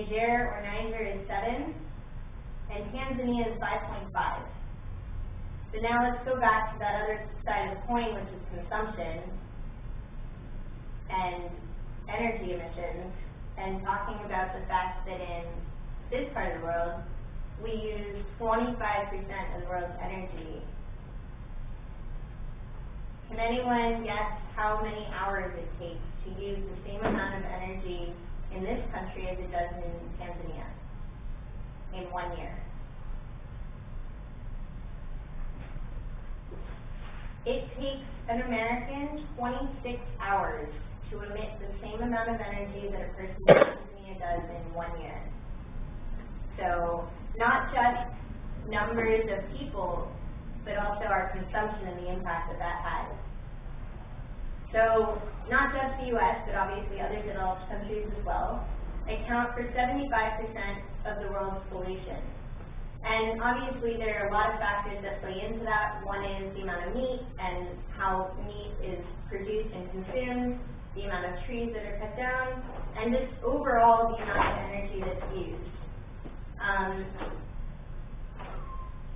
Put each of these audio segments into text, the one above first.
Niger is 7, and Tanzania is 5.5. So now let's go back to that other side of the coin, which is consumption and energy emissions, and talking about the fact that in this part of the world, we use 25% of the world's energy. Can anyone guess how many hours it takes to use the same amount of energy in this country as it does in Tanzania in 1 year? It takes an American 26 hours to emit the same amount of energy that a person in Tanzania does in 1 year. So, not just numbers of people, but also our consumption and the impact that that has. So, not just the US, but obviously other developed countries as well, account for 75% of the world's pollution. And obviously there are a lot of factors that play into that. One is the amount of meat and how meat is produced and consumed, the amount of trees that are cut down, and just overall the amount of energy that's used.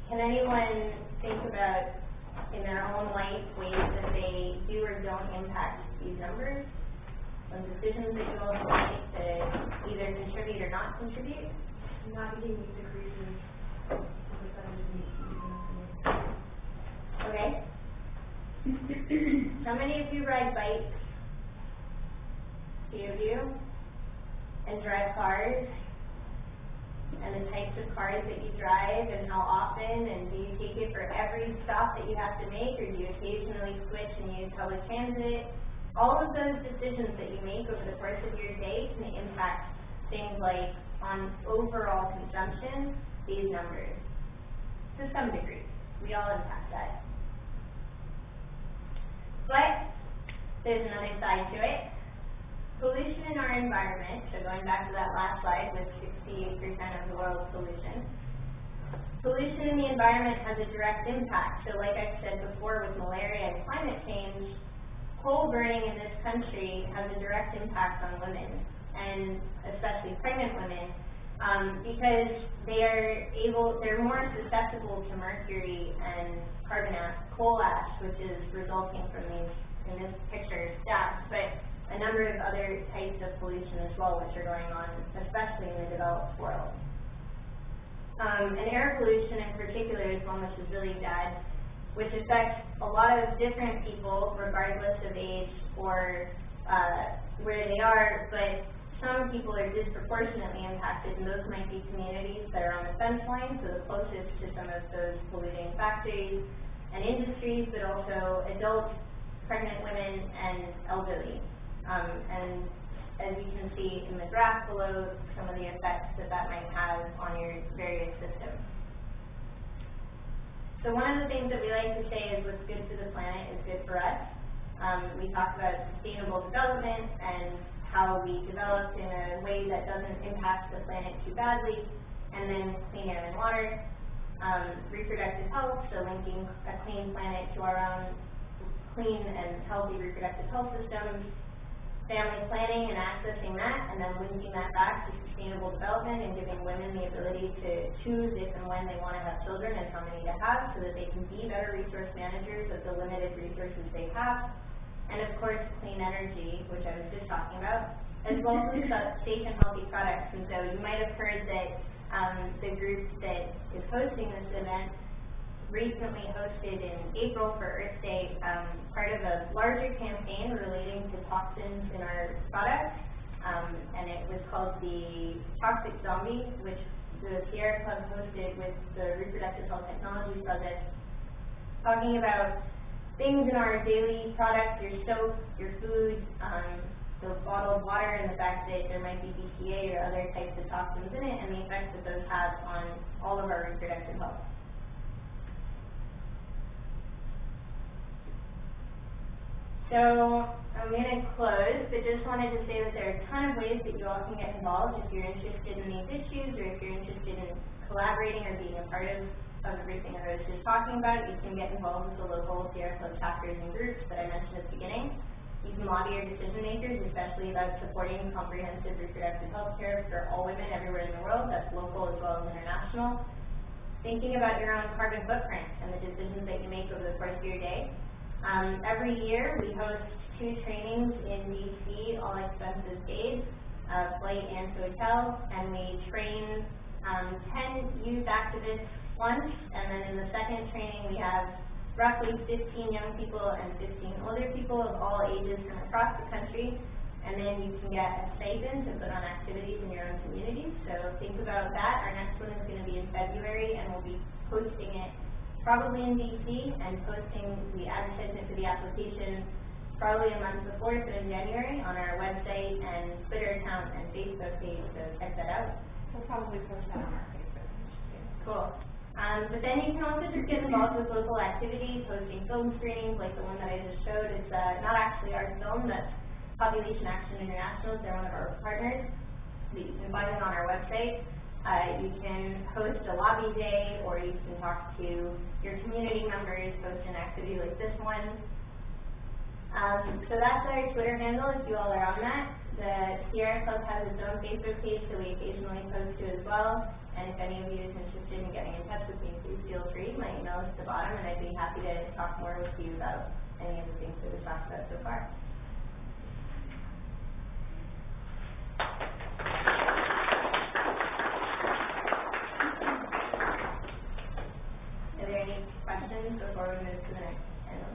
Can anyone think about, in their own life, ways that they do or don't impact these numbers? Some decisions that you also make to either contribute or not contribute? Not eating meat decreases. Okay. How many of you ride bikes? Few of you? And drive cars? And the types of cars that you drive and how often, and do you take it for every stop that you have to make, or do you occasionally switch and use public transit? All of those decisions that you make over the course of your day can impact things like, on overall consumption, these numbers. To some degree. We all impact that. But there's another side to it. Pollution in our environment, so going back to that last slide with 68% of the world's pollution. Pollution in the environment has a direct impact. So like I said before with malaria and climate change, coal burning in this country has a direct impact on women, and especially pregnant women, because they're more susceptible to mercury and coal ash, which is resulting from these, in this picture, stacks, but a number of other types of pollution as well, which are going on, especially in the developed world. And air pollution in particular is one which is really bad, which affects a lot of different people, regardless of age or where they are, but some people are disproportionately impacted, and those might be communities that are on the fence line, so the closest to some of those polluting factories and industries, but also adults, pregnant women, and elderly. And as you can see in the graph below, some of the effects that that might have on your various systems. So one of the things that we like to say is what's good for the planet is good for us. We talk about sustainable development and how we develop in a way that doesn't impact the planet too badly, and then clean air and water, reproductive health, so linking a clean planet to our own clean and healthy reproductive health systems, family planning and accessing that, and then linking that back to sustainable development and giving women the ability to choose if and when they want to have children and how many to have, so that they can be better resource managers of the limited resources they have. And of course, clean energy, which I was just talking about, as well as safe and healthy products. And so you might have heard that the group that is hosting this event recently hosted in April for Earth Day part of a larger campaign relating to toxins in our products, and it was called the Toxic Zombie, which the Sierra Club hosted with the Reproductive Health Technologies Project, talking about things in our daily products, your soap, your food, the bottled water, and the fact that there might be BPA or other types of toxins in it, and the effects that those have on all of our reproductive health. So I'm going to close, but just wanted to say that there are a ton of ways that you all can get involved if you're interested in these issues, or if you're interested in collaborating or being a part of everything that I was just talking about. You can get involved with the local Sierra Club chapters and groups that I mentioned at the beginning. You can lobby your decision makers, especially about supporting comprehensive reproductive health care for all women everywhere in the world, that's local as well as international. Thinking about your own carbon footprint and the decisions that you make over the course of your day. Every year we host 2 trainings in DC, all expenses paid, flight and hotel, and we train 10 youth activists once, and then in the second training we have roughly 15 young people and 15 older people of all ages from across the country, and then you can get a stipend to put on activities in your own communities. So think about that. Our next one is going to be in February, and we'll be posting it probably in DC and posting the advertisement for the application probably a month before, so in January, on our website and Twitter account and Facebook page, so check that out. We'll probably post that on our Facebook page. Cool. But then you can also just get involved with local activities, hosting film screenings like the one that I just showed. It's not actually our film, that's Population Action International. They're one of our partners. You can find them on our website. You can host a lobby day, or you can talk to your community members, host an activity like this one. So that's our Twitter handle if you all are on that. The Sierra Club has its own Facebook page that we occasionally post to as well. And if any of you is interested in getting in touch with me, please feel free. My email is at the bottom, and I'd be happy to talk more with you about any of the things that we've talked about so far. Are there any questions before we move to the next panel?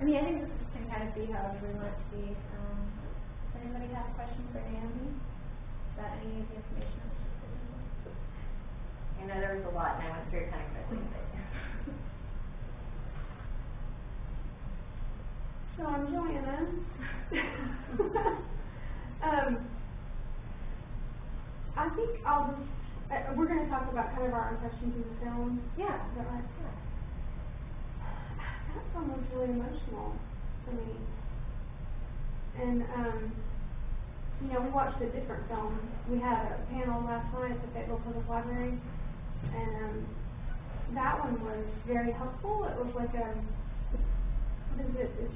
I mean, I think this can kind of be however we want it to be. Does anybody have questions for Naomi about any of the information? I know there was a lot, and I went through it kind of quickly. So I'm Joanna. I think I'll just, we're going to talk about kind of our impressions of the film. Yeah. Is that right? Yeah. That film was really emotional for me. And, you know, we watched a different film. We had a panel last night at the Fayetteville Public Library, and that one was very helpful. It was like a, what is it? It's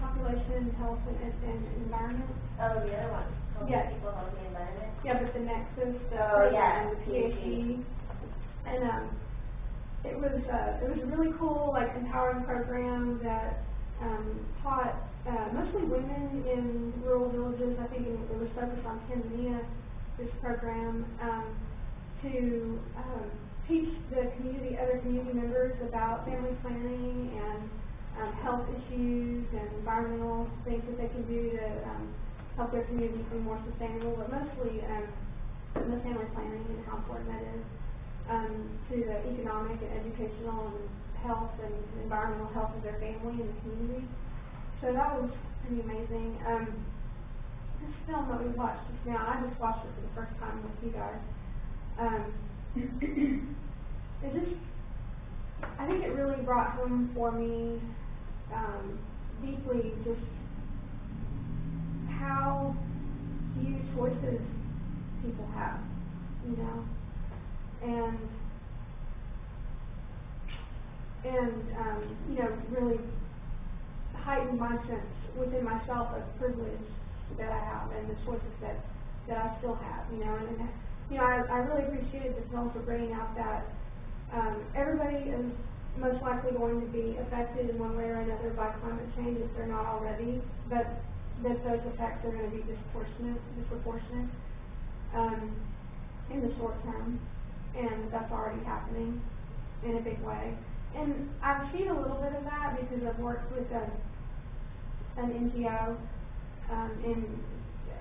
population, health, and environment. Oh, the other one. Yeah. People, health, and environment. Yeah, but the Nexus, the program, the PhD. And it was a really cool, like, empowering program that taught mostly women in rural villages. I think it was focused on Tanzania, this program, to teach the community, other community members about family planning and health issues and environmental things that they can do to help their communities be more sustainable, but mostly the family planning and how important that is to the economic and educational and health and environmental health of their family and the community. So that was pretty amazing. This film that we watched just now, I just watched it for the first time with you guys. It just, I think it really brought home for me deeply just how few choices people have, you know, and you know, really heightened my sense within myself of privilege that I have and the choices that I still have, you know, and you know, I really appreciated the film for bringing out that everybody is most likely going to be affected in one way or another by climate change if they're not already, but that those effects are going to be disproportionate in the short term, and that's already happening in a big way. And I've seen a little bit of that because I've worked with an NGO in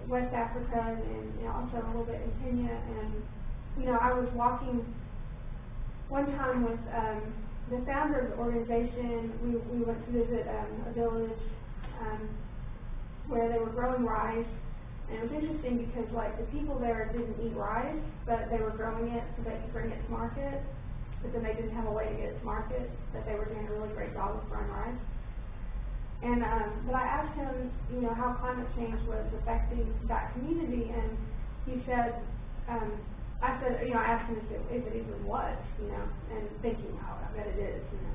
West Africa and also a little bit in Kenya, and you know, I was walking one time with the founder of the organization. We went to visit a village where they were growing rice, and it was interesting because like the people there didn't eat rice, but they were growing it so they could bring it to market, but then they didn't have a way to get it to market, but they were doing a really great job of growing rice. And but I asked him, you know, how climate change was affecting that community, and he said, I said, you know, I asked him if it even was, you know, and thinking, oh, I bet it is, you know.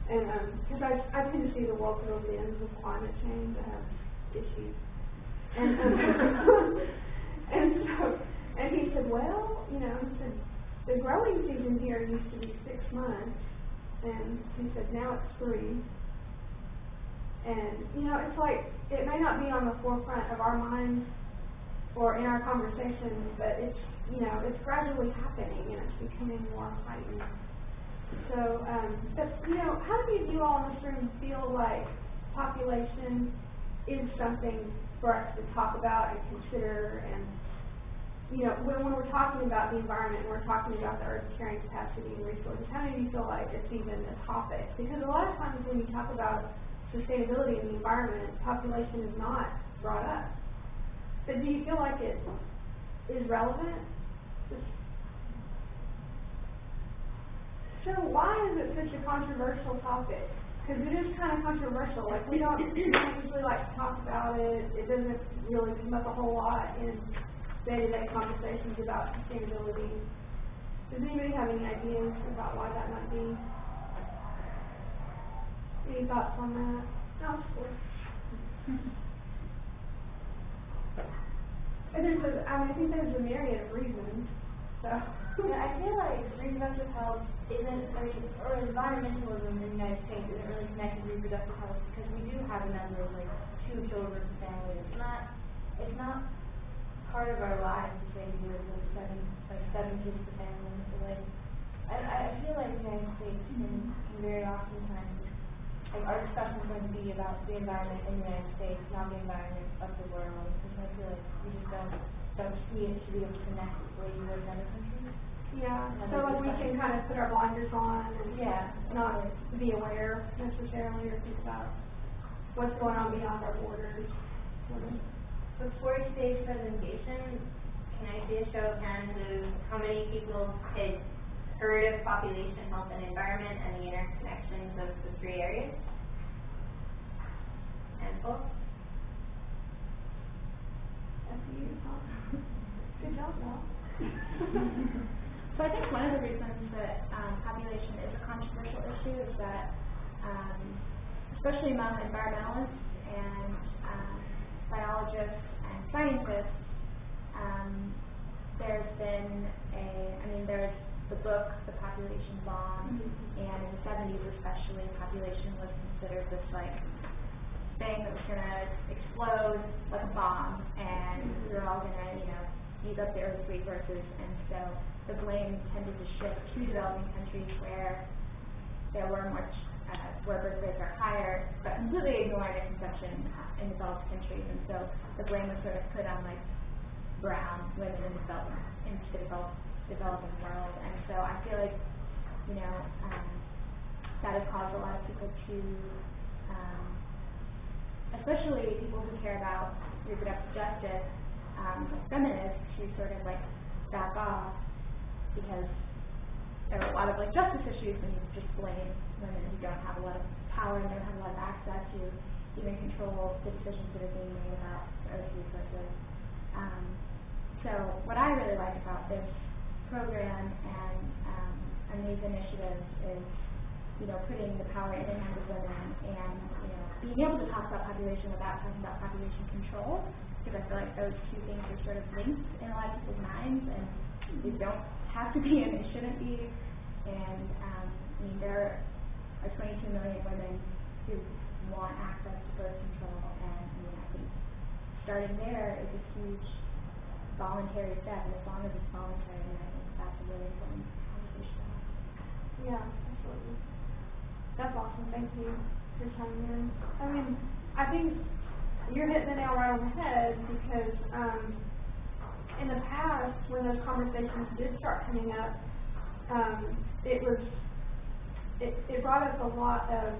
And, cause I tend to see the world through the lens of climate change. I have issues. And, and he said, well, you know, he said, the growing season here used to be 6 months, and he said, now it's 3. And, you know, it's like, it may not be on the forefront of our minds or in our conversations, but it's, you know, it's gradually happening and it's becoming more heightened. So, but, you know, how many of you all in this room feel like population is something for us to talk about and consider? And, you know, when we're talking about the environment, we're talking about the Earth's carrying capacity and resources, how many of you feel like it's even a topic? Because a lot of times when you talk about sustainability in the environment, population is not brought up. But do you feel like it is relevant? So why is it such a controversial topic? Because it is kind of controversial. Like we don't usually like to talk about it. It doesn't really come up a whole lot in day-to-day conversations about sustainability. Does anybody have any ideas about why that might be? Any thoughts on that? No, of course. And I think there's a myriad of reasons. So. Yeah, I feel like reproductive health isn't, or environmentalism in the United States isn't really connected to reproductive health because we do have a number of 2 children per family. It's not part of our lives to say we live with 7 kids per family. So I feel like the United States can very oftentimes, our discussion is going to be about the environment in the United States, not the environment of the world. Because I feel like we just don't see it to be able to connect with the way you live in other countries. Yeah, so like we can kind of put our blinders on and not be aware necessarily or think about what's going on beyond our borders. Before today's presentation, can I see a show of hands of how many people had heard of population, health, and environment and the interconnections of the 3 areas? Handful? That's you, huh? Good job, Mel. So I think one of the reasons that population is a controversial issue is that, especially among environmentalists and biologists and scientists, there's been there's the book, The Population Bomb, and in the 70s especially, population was considered this thing that was going to explode like a bomb, and we were all going to, use up the Earth's resources, and so the blame tended to shift to developing countries where there were where birth rates are higher, but completely ignoring the consumption in developed countries, and so the blame was sort of put on brown women in the developing world, and so I feel like that has caused a lot of people to, especially people who care about reproductive justice, feminists, who sort of back off because there are a lot of justice issues when you just blame women who don't have a lot of power and don't have a lot of access to even control the decisions that are being made about Earth resources. So what I really like about this program and these initiatives is, putting the power in the hands of women and, being able to talk about population without talking about population control, because I feel like those 2 things are sort of linked in a lot of people's minds, and they don't have to be, and they shouldn't be. And there are 22 million women who want access to birth control, and I think starting there is a huge voluntary step, and as long as it's voluntary, I think that's a really important conversation. Yeah, absolutely. That's awesome. Thank you for chiming in. I think you're hitting the nail right on the head because in the past, when those conversations did start coming up, it brought up a lot of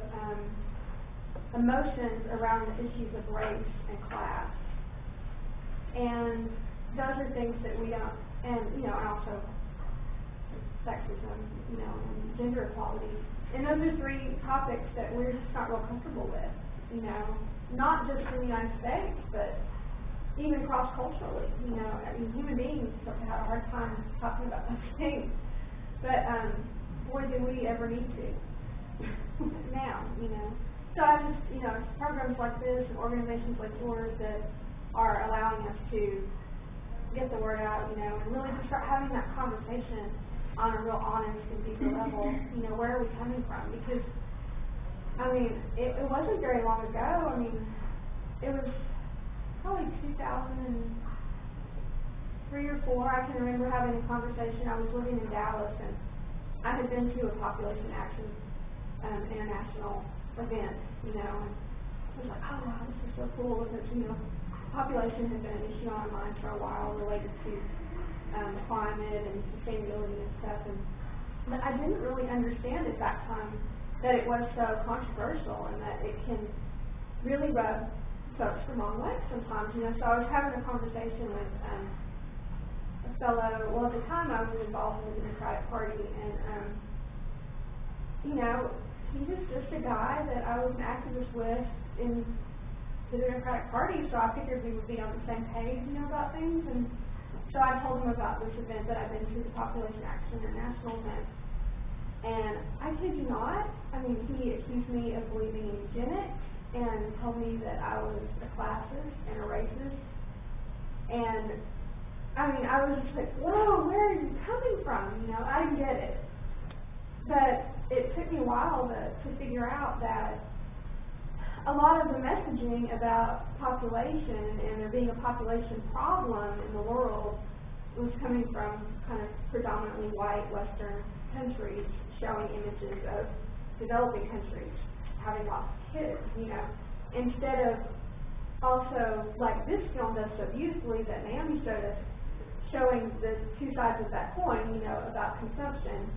emotions around the issues of race and class, and those are things that we don't, and also sexism, and gender equality. And those are 3 topics that we're just not real comfortable with, not just in the United States, but even cross-culturally, human beings have a hard time talking about those things. But, boy, do we ever need to. now, you know. So I just, you know, it's programs like this and organizations like yours that are allowing us to get the word out, you know, and really just start having that conversation on a real honest and deeper level, you know, where are we coming from? Because, I mean, it wasn't very long ago. I mean, it was probably 2003 or 4. I can remember having a conversation. I was living in Dallas, and I had been to a Population Action International event, you know, and I was like, oh wow, this is so cool, because, you know, population had been an issue on our minds for a while related to climate and sustainability and stuff, but I didn't really understand at that time that it was so controversial and that it can really rub folks the wrong way sometimes, you know. So I was having a conversation with a fellow, well, at the time I was involved in the Democratic Party, and you know, he was just a guy that I was an activist with in the Democratic Party, so I figured we would be on the same page, you know, about things. And so I told him about this event that I'd been to, the Population Action International event. And I kid you not, I mean, he accused me of believing in eugenics and told me that I was a classist and a racist. And I mean, I was just like, whoa, where are you coming from? You know, I didn't get it. But it took me a while to figure out that a lot of the messaging about population and there being a population problem in the world was coming from kind of predominantly white Western countries showing images of developing countries having lots of kids, you know, instead of also, like this film does so beautifully that Naomi showed us, showing the two sides of that coin, you know, about consumption,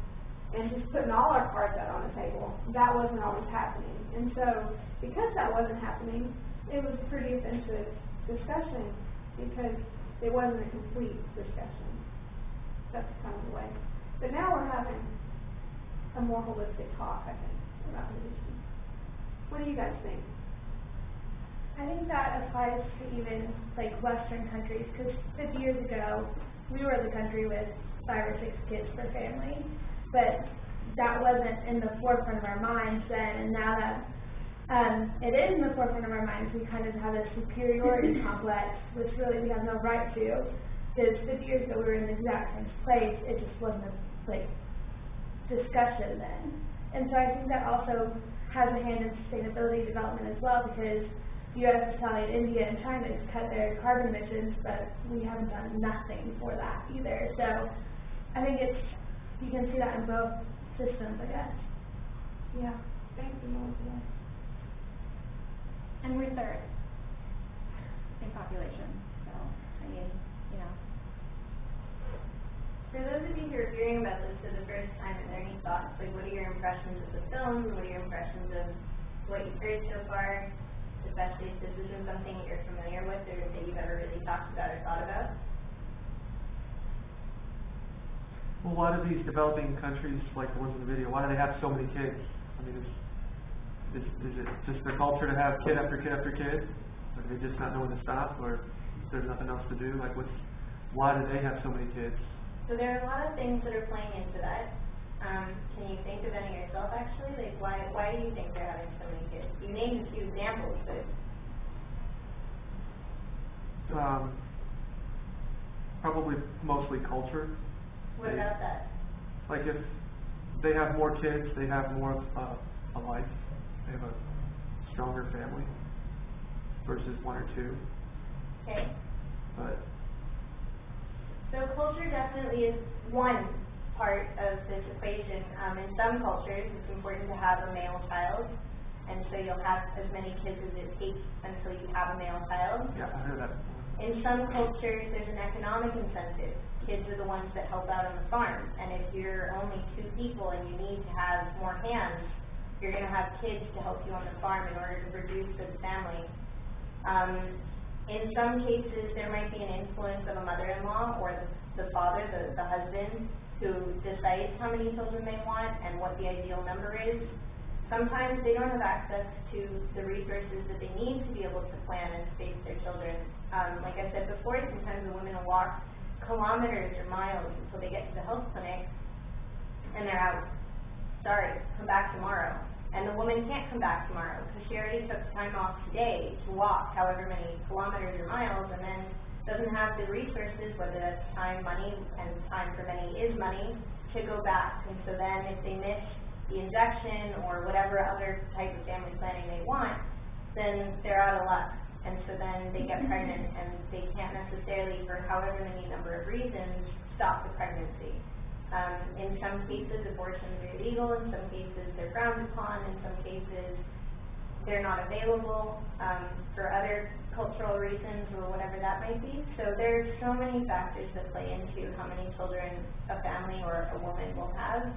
and just putting all our cards out on the table. That wasn't always happening. And so, because that wasn't happening, it was a pretty offensive discussion, because it wasn't a complete discussion. That's kind of the way. But now we're having a more holistic talk, I think, about the issue. What do you guys think? I think that applies to even like Western countries, because 50 years ago, we were the country with 5 or 6 kids per family, but that wasn't in the forefront of our minds then, and now that it is in the forefront of our minds, we kind of have a superiority complex, which really we have no right to, because 50 years ago we were in the exact same place, it just wasn't a like discussion then. And so I think that also has a hand in sustainability development as well, because the U.S., Australia, India, and China has cut their carbon emissions, but we haven't done nothing for that either. So I think you can see that in both systems, I guess. Yeah, thank you, Melissa. And we're third in population, so, I mean, you know. For those of you who are hearing about this for the first time, are there any thoughts? Like, what are your impressions of the film? What are your impressions of what you've heard so far? Especially if this isn't something that you're familiar with or that you've ever really talked about or thought about? Well, why do these developing countries, like the ones in the video, why do they have so many kids? I mean, is it just their culture to have kid after kid after kid? Or do they just not know when to stop? Or there's nothing else to do? Like, why do they have so many kids? So there are a lot of things that are playing into that. Can you think of any yourself, actually? Like, why do you think they're having so many kids? You named a few examples, but... Probably mostly culture. What about that? Like, if they have more kids, they have more of a life. They have a stronger family versus 1 or 2. Okay. But... So culture definitely is one part of this equation. In some cultures, it's important to have a male child, and so you'll have as many kids as it takes until you have a male child. Yeah, I heard that before. In some cultures, there's an economic incentive. Kids are the ones that help out on the farm, and if you're only 2 people and you need to have more hands, you're going to have kids to help you on the farm in order to produce for the family. In some cases, there might be an influence of a mother-in-law or the father, the husband, who decides how many children they want and what the ideal number is. Sometimes they don't have access to the resources that they need to be able to plan and space their children. Like I said before, sometimes the women will walk kilometers or miles until they get to the health clinic, and they're out. Sorry, come back tomorrow. And the woman can't come back tomorrow, because she already took time off today to walk however many kilometers or miles, and then doesn't have the resources, whether that's time, money, and time for many is money, to go back. And so then if they miss the injection or whatever other type of family planning they want, then they're out of luck. And so then they get pregnant, and they can't necessarily, for however many number of reasons, stop the pregnancy. In some cases, abortions are illegal. In some cases, they're frowned upon. In some cases, they're not available for other cultural reasons or whatever that might be. So there's so many factors that play into how many children a family or a woman will have.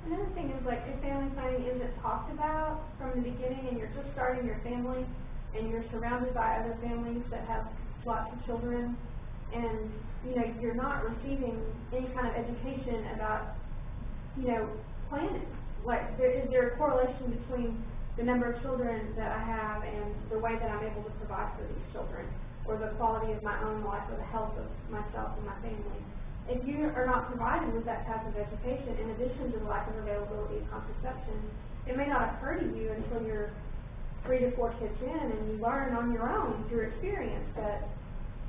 Another thing is, like, if family planning isn't talked about from the beginning and you're just starting your family and you're surrounded by other families that have lots of children, and, you know, you're not receiving any kind of education about, you know, planning. Like, is there a correlation between the number of children that I have and the way that I'm able to provide for these children, or the quality of my own life, or the health of myself and my family? If you are not provided with that type of education, in addition to the lack of availability of contraception, it may not occur to you until you're 3 to 4 kids in, and you learn on your own through experience that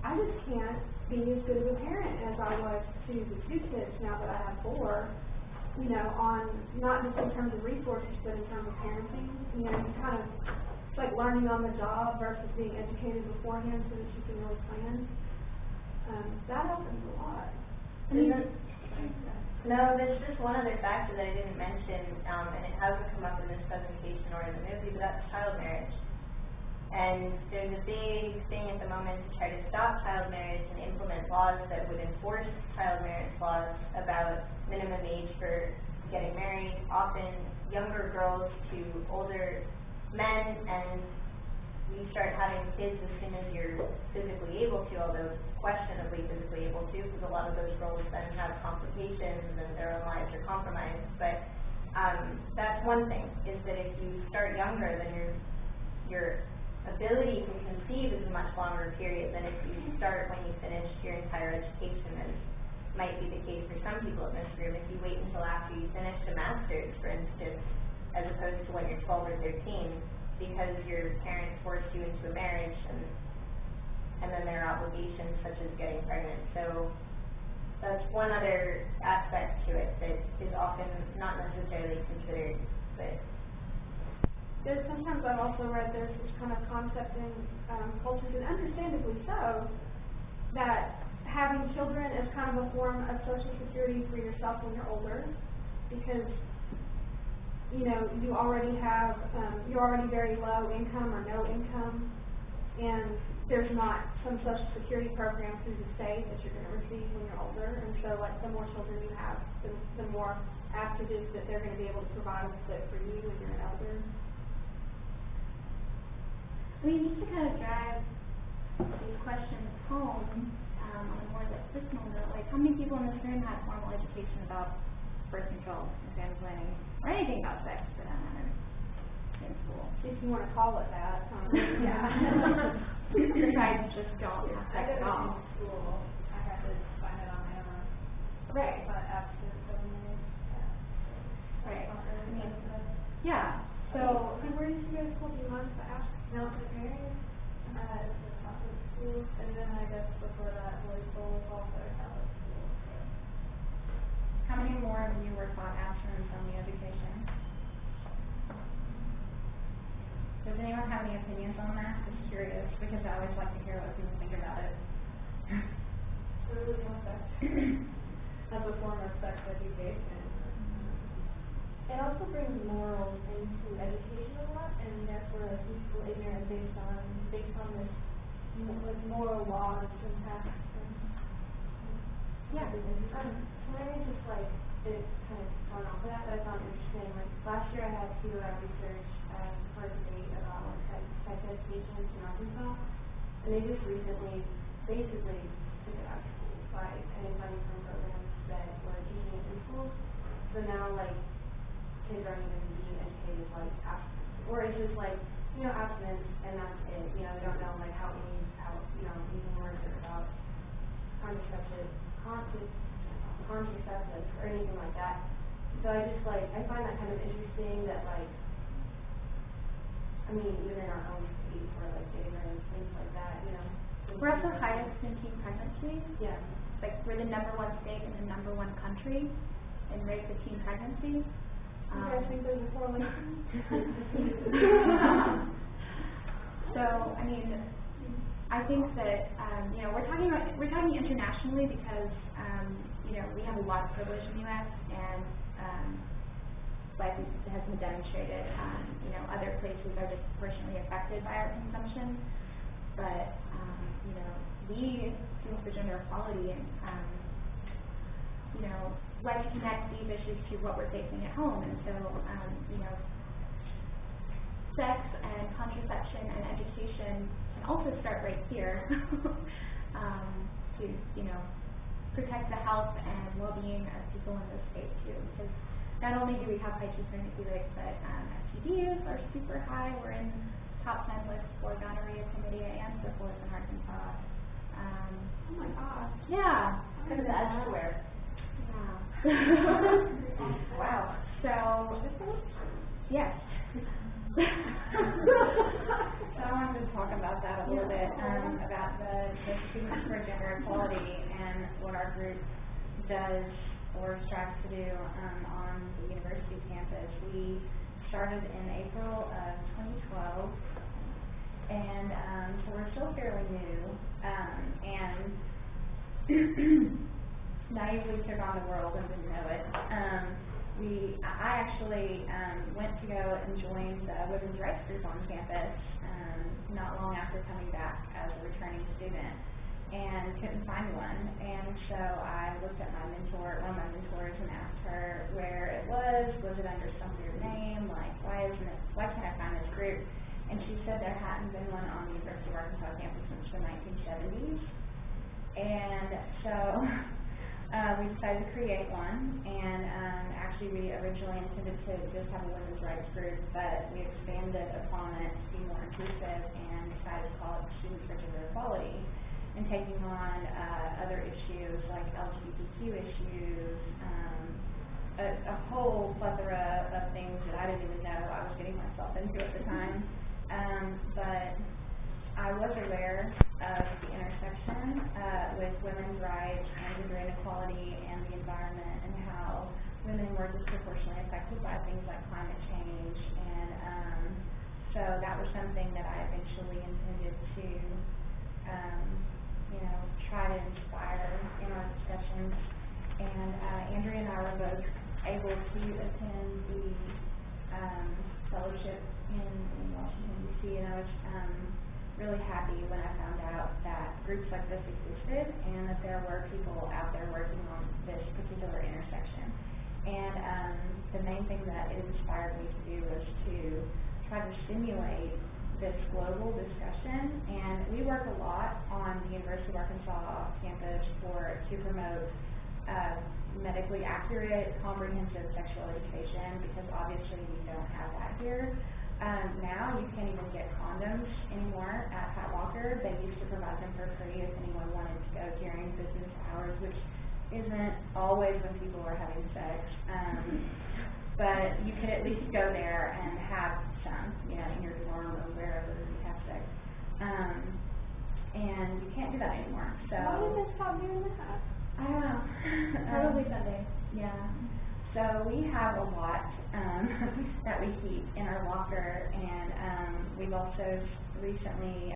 I just can't be as good of a parent as I was to the 2 kids now that I have 4, you know, on not just in terms of resources, but in terms of parenting. You know, you kind of, it's like learning on the job versus being educated beforehand so that you can really plan. That happens a lot. No, there's just one other factor that I didn't mention, and it hasn't come up in this presentation or in the movie, but that's child marriage. And there's a big thing at the moment to try to stop child marriage and implement laws that would enforce child marriage laws about minimum age for getting married, often younger girls to older men, and you start having kids as soon as you're physically able to, although questionably physically able to, because a lot of those girls then have complications and their own lives are compromised. But that's one thing, is that if you start younger, then your ability to conceive is a much longer period than if you start when you finish your entire education, as might be the case for some people in this room. If you wait until after you finish a master's, for instance, as opposed to when you're 12 or 13, because your parents forced you into a marriage, and then there are obligations such as getting pregnant. So that's one other aspect to it that is often not necessarily considered, but Sometimes I've also read there's this kind of concept in cultures, and understandably so, that having children is kind of a form of social security for yourself when you're older, because, you know, you already have, you're already very low income or no income, and there's not some social security program through the state that you're going to receive when you're older, and so, like, the more children you have, the more apt it is that they're going to be able to provide a split for you when you're an elder. I mean, just to kind of drive these questions home, on a more like personal note, like how many people in this room had formal education about birth control and family planning, or anything about sex for that matter, in school? If you want to call it that. Yeah. You guys just don't have sex at all. In school, I had to find it on my own. Right. But after 7 years, Right. I mean, Yeah. So, and where did you go to school? Do you mind if I ask? military parents, at the Catholic school, and then I guess before that, Holy Soul was also a Catholic school. How many more of you were taught after and family education? Does anyone have any opinions on that? Just curious, because I always like to hear what people think about it. As a form of sex education. It also brings morals into education a lot, and therefore like useful ignorance based on this like moral laws and tasks. Yeah. Can I just like it kind of going off of that, but I found it interesting. Like last year I had to do a research for a debate about like sex education in Arkansas, and they just recently basically took it out of school by cutting funding from programs that were teaching it in schools. So now like kids aren't even being educated like abstinence, or it's just like, you know, abstinence and that's it. You know, they don't know like how you know, using words about contraceptives or anything like that. So I just like, I find that kind of interesting that like, I mean, even in our own state, where like data and things like that, you know. We're also highest in teen pregnancy. Yeah. Like, we're the #1 state and the #1 country in rates of teen pregnancy. You guys think there's a correlation? So, I mean, I think that, you know, we're talking internationally because, you know, we have a lot of privilege in the U.S. and, like it has been demonstrated, you know, other places are disproportionately affected by our consumption. But, you know, we, Students for Gender Equality, you know, like to connect these issues to what we're facing at home. And so, you know, sex and contraception and education can also start right here to, you know, protect the health and well-being of people in this state too. Because not only do we have high teen pregnancy rates, but STDs are super high. We're in top 10 list for gonorrhea, chlamydia, and syphilis in Arkansas. Oh my gosh. Yeah. Because that's where. Yeah. Wow. So, yes. So I wanted to talk about that a little bit, about the Students for Gender Equality and what our group does or strives to do on the university campus. We started in April of 2012, and so we're still fairly new, and naively took on the world and didn't know it. I actually went to go and join the women's rights group on campus not long after coming back as a returning student, and couldn't find one. And so I looked at my mentor, one of my mentors, and asked her where it was it under some weird name, like why can't I find this group? And she said there hadn't been one on the University of Arkansas campus since the 1970s. And so we decided to create one, and actually we originally intended to just have a women's rights group, but we expanded upon it to be more inclusive and decided to call it Students for Gender Equality, and taking on other issues like LGBTQ issues, a whole plethora of things that I didn't even know I was getting myself into at the time. But I was aware of the intersection with women's rights and gender inequality and the environment, and how women were disproportionately affected by things like climate change. And so that was something that I eventually intended to, you know, try to inspire in our discussions. And Andrea and I were both able to attend the fellowship in Washington, D.C., and I was really happy when I found out that groups like this existed and that there were people out there working on this particular intersection. And the main thing that it inspired me to do was to try to stimulate this global discussion. And we work a lot on the University of Arkansas campus to promote medically accurate, comprehensive sexual education, because obviously we don't have that here. Now you can't even get condoms anymore at Pat Walker. They used to provide them for free if anyone wanted to go during business hours, which isn't always when people are having sex. But you could at least go there and have some, you know, in your dorm or wherever you have sex. And you can't do that anymore. So why did they stop doing that? I don't know. Probably Sunday. Yeah. So we have a lot that we keep in our locker, and we've also recently